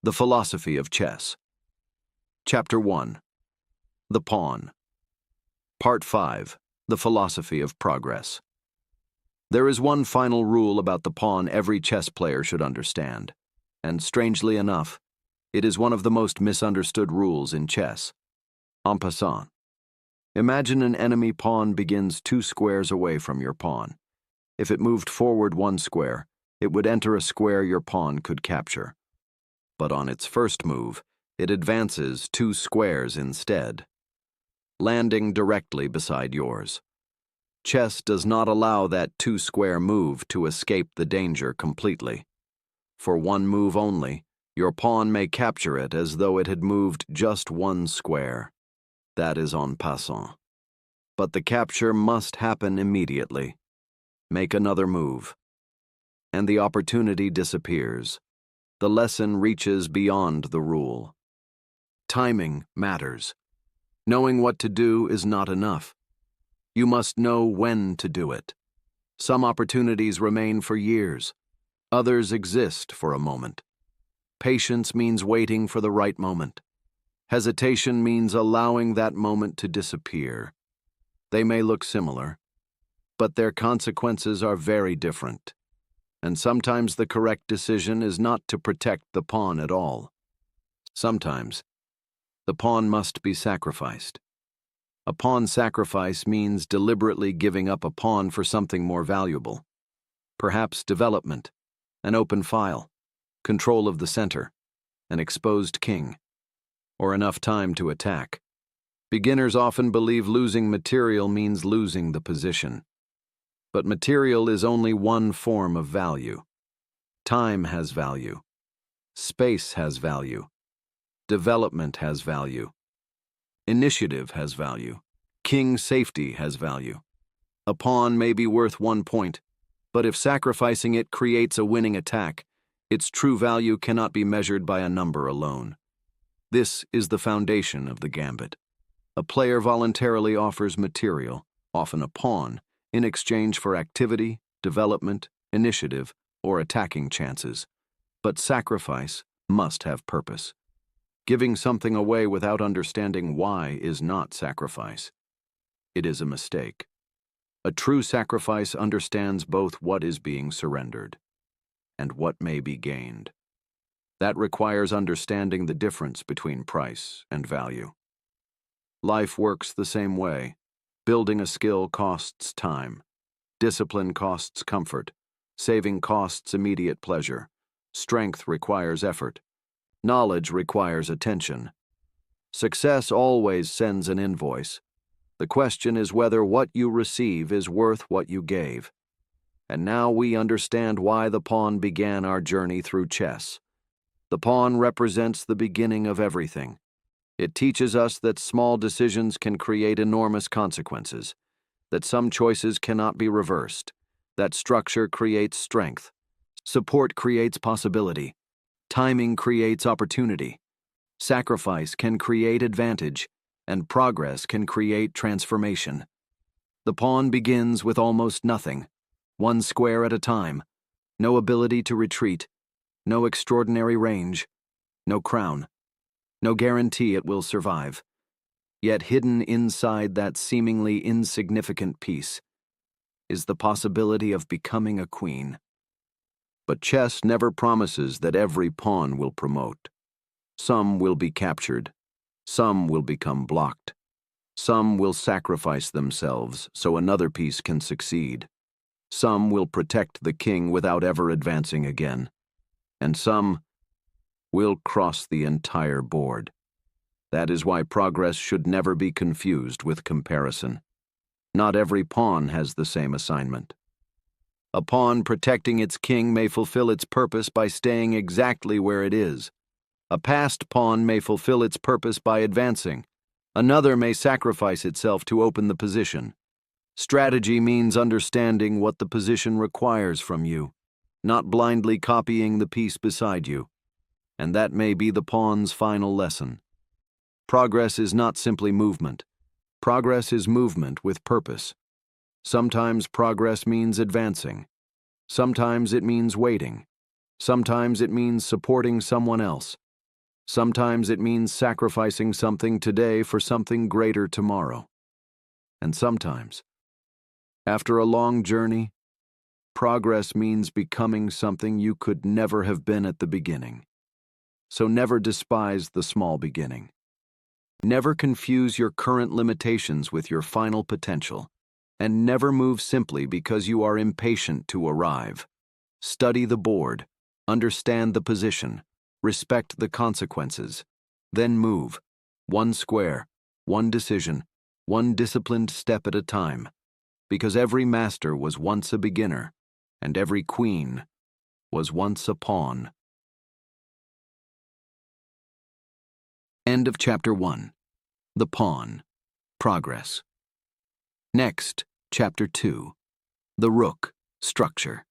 The Philosophy of Chess. Chapter 1. The Pawn. Part 5. The Philosophy of Progress. There is one final rule about the pawn every chess player should understand, and strangely enough, it is one of the most misunderstood rules in chess. En passant. Imagine an enemy pawn begins 2 squares away from your pawn. If it moved forward 1 square, it would enter a square your pawn could capture. But on its first move, it advances 2 squares instead, landing directly beside yours. Chess does not allow that 2-square move to escape the danger completely. For 1 move only, your pawn may capture it as though it had moved just 1 square. That is en passant. But the capture must happen immediately. Make another move, and the opportunity disappears. The lesson reaches beyond the rule. Timing matters. Knowing what to do is not enough. You must know when to do it. Some opportunities remain for years. Others exist for a moment. Patience means waiting for the right moment. Hesitation means allowing that moment to disappear. They may look similar, but their consequences are very different. And sometimes the correct decision is not to protect the pawn at all. Sometimes, the pawn must be sacrificed. A pawn sacrifice means deliberately giving up a pawn for something more valuable. Perhaps development, an open file, control of the center, an exposed king, or enough time to attack. Beginners often believe losing material means losing the position. But material is only one form of value. Time has value. Space has value. Development has value. Initiative has value. King safety has value. A pawn may be worth 1 point, but if sacrificing it creates a winning attack, its true value cannot be measured by a number alone. This is the foundation of the gambit. A player voluntarily offers material, often a pawn, in exchange for activity, development, initiative, or attacking chances. But sacrifice must have purpose. Giving something away without understanding why is not sacrifice. It is a mistake. A true sacrifice understands both what is being surrendered and what may be gained. That requires understanding the difference between price and value. Life works the same way. Building a skill costs time. Discipline costs comfort. Saving costs immediate pleasure. Strength requires effort. Knowledge requires attention. Success always sends an invoice. The question is whether what you receive is worth what you gave. And now we understand why the pawn began our journey through chess. The pawn represents the beginning of everything. It teaches us that small decisions can create enormous consequences, that some choices cannot be reversed, that structure creates strength, support creates possibility, timing creates opportunity, sacrifice can create advantage, and progress can create transformation. The pawn begins with almost nothing, 1 square at a time, no ability to retreat, no extraordinary range, no crown. No guarantee it will survive. Yet hidden inside that seemingly insignificant piece is the possibility of becoming a queen. But chess never promises that every pawn will promote. Some will be captured. Some will become blocked. Some will sacrifice themselves so another piece can succeed. Some will protect the king without ever advancing again. And some will cross the entire board. That is why progress should never be confused with comparison. Not every pawn has the same assignment. A pawn protecting its king may fulfill its purpose by staying exactly where it is. A passed pawn may fulfill its purpose by advancing. Another may sacrifice itself to open the position. Strategy means understanding what the position requires from you, not blindly copying the piece beside you. And that may be the pawn's final lesson. Progress is not simply movement. Progress is movement with purpose. Sometimes progress means advancing. Sometimes it means waiting. Sometimes it means supporting someone else. Sometimes it means sacrificing something today for something greater tomorrow. And sometimes, after a long journey, progress means becoming something you could never have been at the beginning. So never despise the small beginning. Never confuse your current limitations with your final potential, and never move simply because you are impatient to arrive. Study the board, understand the position, respect the consequences, then move, one square, one decision, one disciplined step at a time, because every master was once a beginner, and every queen was once a pawn. End of Chapter 1. The Pawn. Progress. Next, Chapter 2. The Rook. Structure.